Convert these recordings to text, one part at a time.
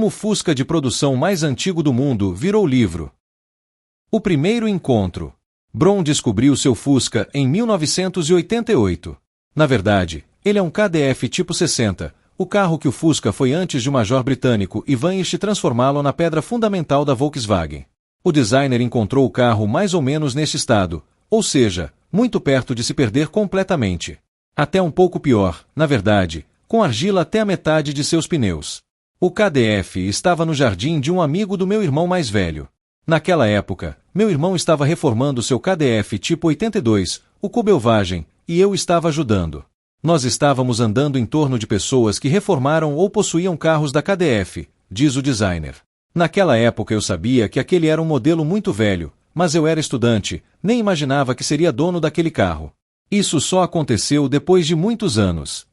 Como o Fusca de produção mais antigo do mundo virou livro. O primeiro encontro. Brom descobriu seu Fusca em 1988. Na verdade, ele é um KDF tipo 60, o carro que o Fusca foi antes de o major britânico Ivan East transformá-lo na pedra fundamental da Volkswagen. O designer encontrou o carro mais ou menos neste estado, ou seja, muito perto de se perder completamente. Até um pouco pior, na verdade, com argila até a metade de seus pneus. O KDF estava no jardim de um amigo do meu irmão mais velho. Naquela época, meu irmão estava reformando seu KDF tipo 82, o Kubelwagen, e eu estava ajudando. Nós estávamos andando em torno de pessoas que reformaram ou possuíam carros da KDF, diz o designer. Naquela época eu sabia que aquele era um modelo muito velho, mas eu era estudante, nem imaginava que seria dono daquele carro. Isso só aconteceu depois de muitos anos.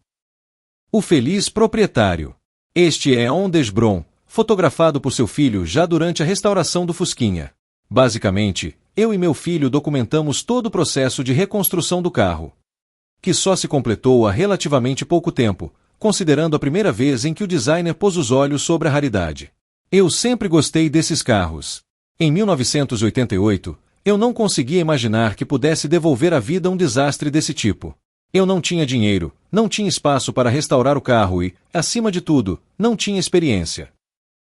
O feliz proprietário. Este é Anders Brom, fotografado por seu filho já durante a restauração do Fusquinha. Basicamente, eu e meu filho documentamos todo o processo de reconstrução do carro, que só se completou há relativamente pouco tempo, considerando a primeira vez em que o designer pôs os olhos sobre a raridade. Eu sempre gostei desses carros. Em 1988, eu não conseguia imaginar que pudesse devolver à vida um desastre desse tipo. Eu não tinha dinheiro, não tinha espaço para restaurar o carro e, acima de tudo, não tinha experiência.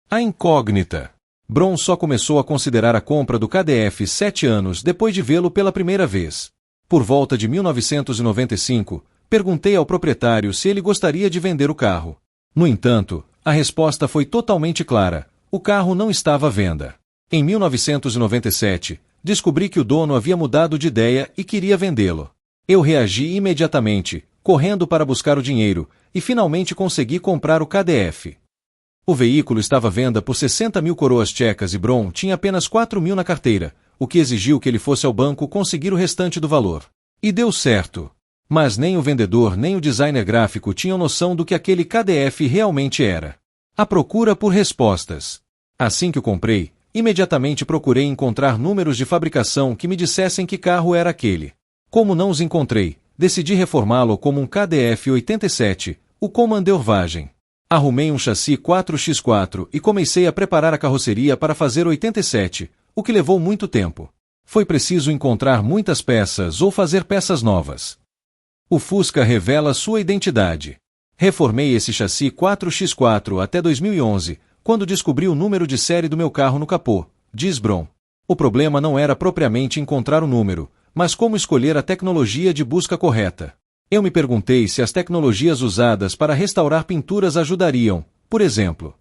A incógnita. Brom só começou a considerar a compra do KDF 7 anos depois de vê-lo pela primeira vez. Por volta de 1995, perguntei ao proprietário se ele gostaria de vender o carro. No entanto, a resposta foi totalmente clara: o carro não estava à venda. Em 1997, descobri que o dono havia mudado de ideia e queria vendê-lo. Eu reagi imediatamente, correndo para buscar o dinheiro, e finalmente consegui comprar o KDF. O veículo estava à venda por 60 mil coroas tchecas e Brom tinha apenas 4 mil na carteira, o que exigiu que ele fosse ao banco conseguir o restante do valor. E deu certo. Mas nem o vendedor nem o designer gráfico tinham noção do que aquele KDF realmente era. A procura por respostas. Assim que o comprei, imediatamente procurei encontrar números de fabricação que me dissessem que carro era aquele. Como não os encontrei, decidi reformá-lo como um KDF 87, o Kommandeurwagen. Arrumei um chassi 4x4 e comecei a preparar a carroceria para fazer 87, o que levou muito tempo. Foi preciso encontrar muitas peças ou fazer peças novas. O Fusca revela sua identidade. Reformei esse chassi 4x4 até 2011, quando descobri o número de série do meu carro no capô, diz Brom. O problema não era propriamente encontrar o número, mas como escolher a tecnologia de busca correta. Eu me perguntei se as tecnologias usadas para restaurar pinturas ajudariam, por exemplo.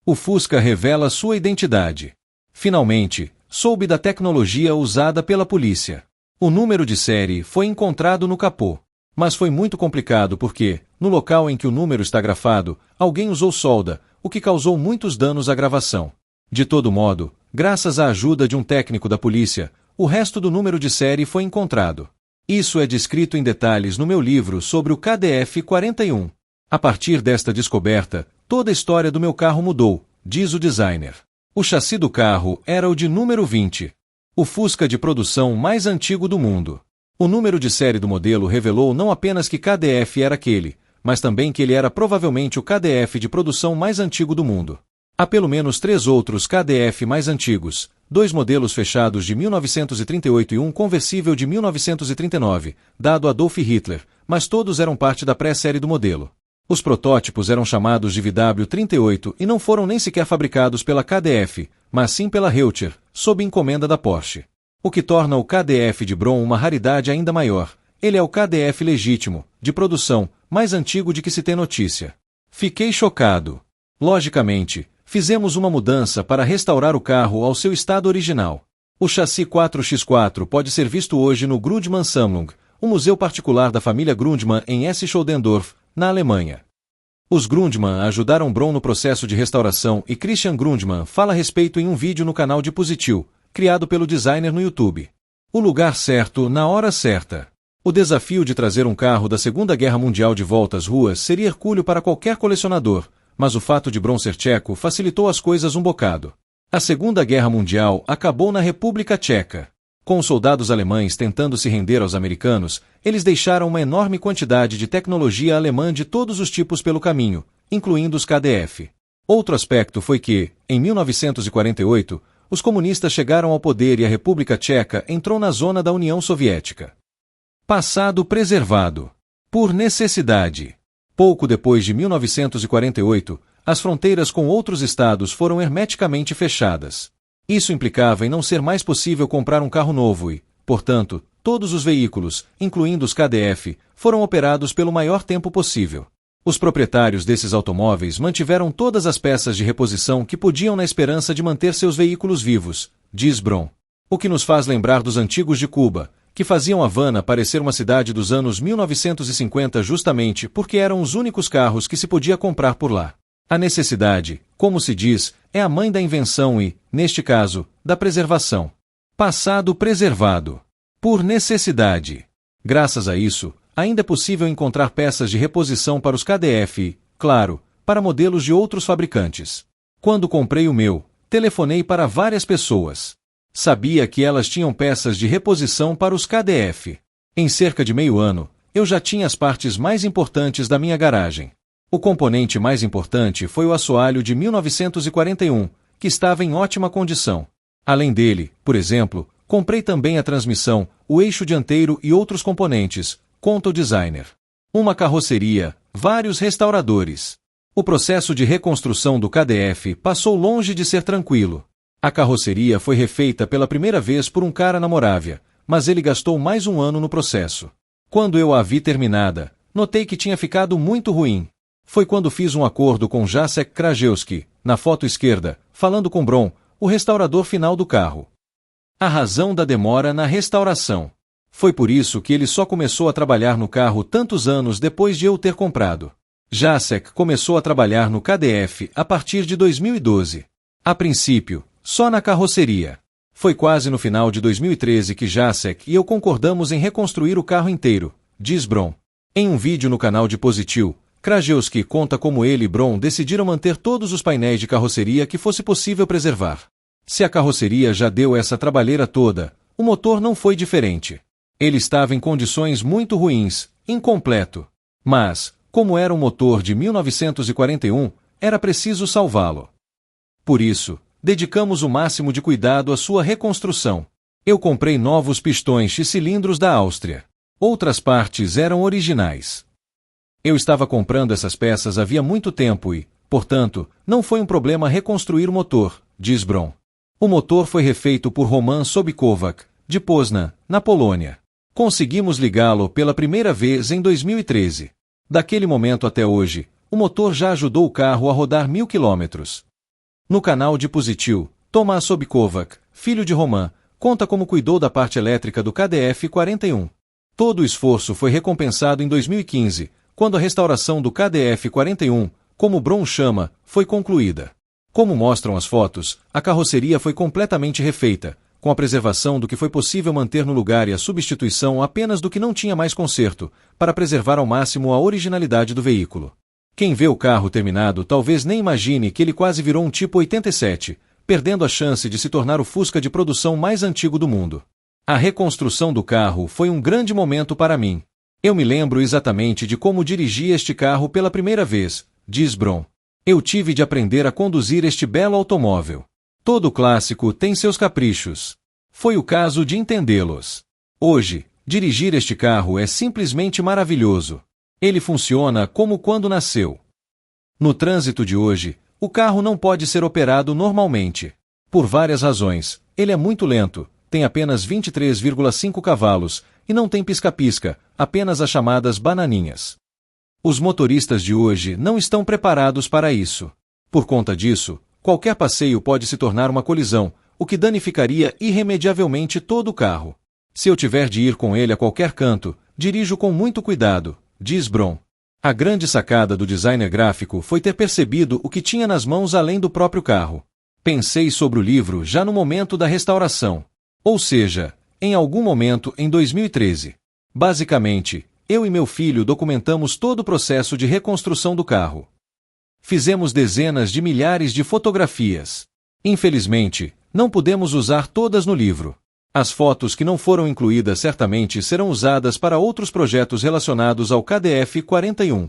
O Fusca revela sua identidade. Finalmente, soube da tecnologia usada pela polícia. O número de série foi encontrado no capô. Mas foi muito complicado porque, no local em que o número está grafado, alguém usou solda, o que causou muitos danos à gravação. De todo modo, graças à ajuda de um técnico da polícia, o resto do número de série foi encontrado. Isso é descrito em detalhes no meu livro sobre o KDF 41. A partir desta descoberta, toda a história do meu carro mudou, diz o designer. O chassi do carro era o de número 20. O Fusca de produção mais antigo do mundo. O número de série do modelo revelou não apenas que KDF era aquele, mas também que ele era provavelmente o KDF de produção mais antigo do mundo. Há pelo menos 3 outros KDF mais antigos, 2 modelos fechados de 1938 e um conversível de 1939, dado a Adolf Hitler, mas todos eram parte da pré-série do modelo. Os protótipos eram chamados de VW38 e não foram nem sequer fabricados pela KDF, mas sim pela Reuter, sob encomenda da Porsche. O que torna o KDF de Brom uma raridade ainda maior. Ele é o KDF legítimo, de produção, mais antigo de que se tem notícia. Fiquei chocado. Logicamente, fizemos uma mudança para restaurar o carro ao seu estado original. O chassi 4x4 pode ser visto hoje no Grundmann Sammlung, um museu particular da família Grundmann em Esch-Scholdendorf, na Alemanha. Os Grundmann ajudaram Brom no processo de restauração e Christian Grundmann fala a respeito em um vídeo no canal de Positil, criado pelo designer no YouTube. O lugar certo na hora certa. O desafio de trazer um carro da Segunda Guerra Mundial de volta às ruas seria hercúleo para qualquer colecionador, mas o fato de Brom ser tcheco facilitou as coisas um bocado. A Segunda Guerra Mundial acabou na República Tcheca. Com os soldados alemães tentando se render aos americanos, eles deixaram uma enorme quantidade de tecnologia alemã de todos os tipos pelo caminho, incluindo os KDF. Outro aspecto foi que, em 1948, os comunistas chegaram ao poder e a República Tcheca entrou na zona da União Soviética. Passado preservado. Por necessidade. Pouco depois de 1948, as fronteiras com outros estados foram hermeticamente fechadas. Isso implicava em não ser mais possível comprar um carro novo e, portanto, todos os veículos, incluindo os KDF, foram operados pelo maior tempo possível. Os proprietários desses automóveis mantiveram todas as peças de reposição que podiam na esperança de manter seus veículos vivos, diz Bron. O que nos faz lembrar dos antigos de Cuba, que faziam Havana parecer uma cidade dos anos 1950 justamente porque eram os únicos carros que se podia comprar por lá. A necessidade, como se diz, é a mãe da invenção e, neste caso, da preservação. Passado preservado. Por necessidade. Graças a isso, ainda é possível encontrar peças de reposição para os KDF e, claro, para modelos de outros fabricantes. Quando comprei o meu, telefonei para várias pessoas. Sabia que elas tinham peças de reposição para os KDF. Em cerca de meio ano, eu já tinha as partes mais importantes da minha garagem. O componente mais importante foi o assoalho de 1941, que estava em ótima condição. Além dele, por exemplo, comprei também a transmissão, o eixo dianteiro e outros componentes, conta o designer. Uma carroceria, vários restauradores. O processo de reconstrução do KDF passou longe de ser tranquilo. A carroceria foi refeita pela primeira vez por um cara na Morávia, mas ele gastou mais um ano no processo. Quando eu a vi terminada, notei que tinha ficado muito ruim. Foi quando fiz um acordo com Jacek Krajewski, na foto esquerda, falando com Bron, o restaurador final do carro. A razão da demora na restauração. Foi por isso que ele só começou a trabalhar no carro tantos anos depois de eu ter comprado. Jacek começou a trabalhar no KDF a partir de 2012. A princípio, só na carroceria. Foi quase no final de 2013 que Jacek e eu concordamos em reconstruir o carro inteiro, diz Bron. Em um vídeo no canal de Positil, Krajewski conta como ele e Bron decidiram manter todos os painéis de carroceria que fosse possível preservar. Se a carroceria já deu essa trabalheira toda, o motor não foi diferente. Ele estava em condições muito ruins, incompleto. Mas, como era um motor de 1941, era preciso salvá-lo. Por isso, dedicamos o máximo de cuidado à sua reconstrução. Eu comprei novos pistões e cilindros da Áustria. Outras partes eram originais. Eu estava comprando essas peças havia muito tempo e, portanto, não foi um problema reconstruir o motor, diz Bron. O motor foi refeito por Roman Sobkovac, de Poznan, na Polônia. Conseguimos ligá-lo pela primeira vez em 2013. Daquele momento até hoje, o motor já ajudou o carro a rodar 1000 quilômetros. No canal de Positil, Tomasz Sobkovac, filho de Roman, conta como cuidou da parte elétrica do KDF 41. Todo o esforço foi recompensado em 2015, quando a restauração do KDF 41, como Bron chama, foi concluída. Como mostram as fotos, a carroceria foi completamente refeita, com a preservação do que foi possível manter no lugar e a substituição apenas do que não tinha mais conserto, para preservar ao máximo a originalidade do veículo. Quem vê o carro terminado talvez nem imagine que ele quase virou um tipo 87, perdendo a chance de se tornar o Fusca de produção mais antigo do mundo. A reconstrução do carro foi um grande momento para mim. Eu me lembro exatamente de como dirigi este carro pela primeira vez, diz Bron. Eu tive de aprender a conduzir este belo automóvel. Todo clássico tem seus caprichos. Foi o caso de entendê-los. Hoje, dirigir este carro é simplesmente maravilhoso. Ele funciona como quando nasceu. No trânsito de hoje, o carro não pode ser operado normalmente. Por várias razões, ele é muito lento, tem apenas 23,5 cavalos, e não tem pisca-pisca, apenas as chamadas bananinhas. Os motoristas de hoje não estão preparados para isso. Por conta disso, qualquer passeio pode se tornar uma colisão, o que danificaria irremediavelmente todo o carro. Se eu tiver de ir com ele a qualquer canto, dirijo com muito cuidado, diz Bron. A grande sacada do designer gráfico foi ter percebido o que tinha nas mãos além do próprio carro. Pensei sobre o livro já no momento da restauração. Ou seja, em algum momento em 2013. Basicamente, eu e meu filho documentamos todo o processo de reconstrução do carro. Fizemos dezenas de milhares de fotografias. Infelizmente, não pudemos usar todas no livro. As fotos que não foram incluídas certamente serão usadas para outros projetos relacionados ao KDF 41.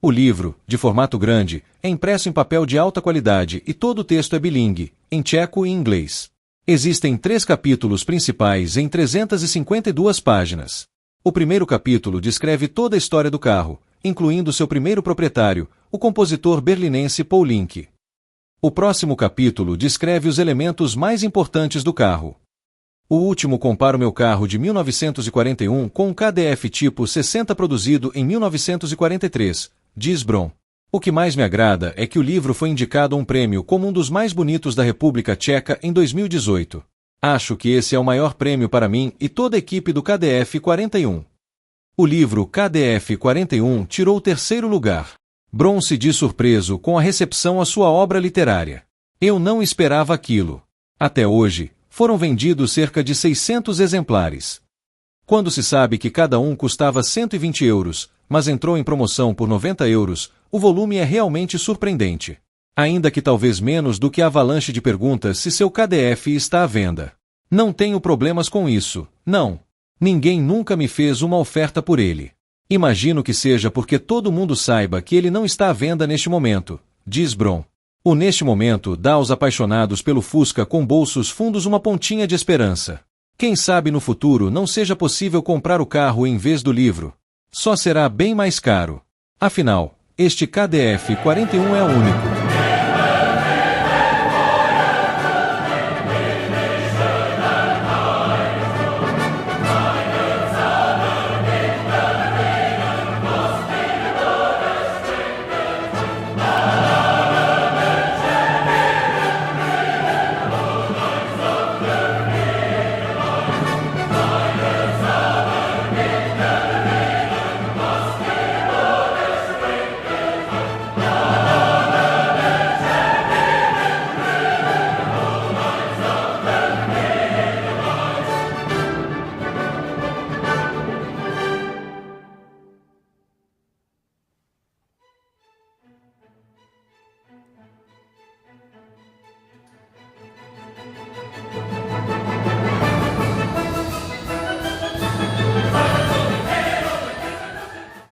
O livro, de formato grande, é impresso em papel de alta qualidade e todo o texto é bilingue, em tcheco e inglês. Existem 3 capítulos principais em 352 páginas. O primeiro capítulo descreve toda a história do carro, incluindo seu primeiro proprietário, o compositor berlinense Paul Linke. O próximo capítulo descreve os elementos mais importantes do carro. O último compara o meu carro de 1941 com um KDF tipo 60 produzido em 1943, diz Bron. O que mais me agrada é que o livro foi indicado a um prêmio como um dos mais bonitos da República Tcheca em 2018. Acho que esse é o maior prêmio para mim e toda a equipe do KDF 41. O livro KDF 41 tirou o 3º lugar. Bron se diz surpreso com a recepção à sua obra literária. Eu não esperava aquilo. Até hoje, foram vendidos cerca de 600 exemplares. Quando se sabe que cada um custava 120 euros, mas entrou em promoção por 90 euros, o volume é realmente surpreendente. Ainda que talvez menos do que a avalanche de perguntas se seu KDF está à venda. Não tenho problemas com isso, não. Ninguém nunca me fez uma oferta por ele. Imagino que seja porque todo mundo saiba que ele não está à venda neste momento, diz Bron. O neste momento dá aos apaixonados pelo Fusca com bolsos fundos uma pontinha de esperança. Quem sabe no futuro não seja possível comprar o carro em vez do livro. Só será bem mais caro. Afinal, este KDF 41 é o único.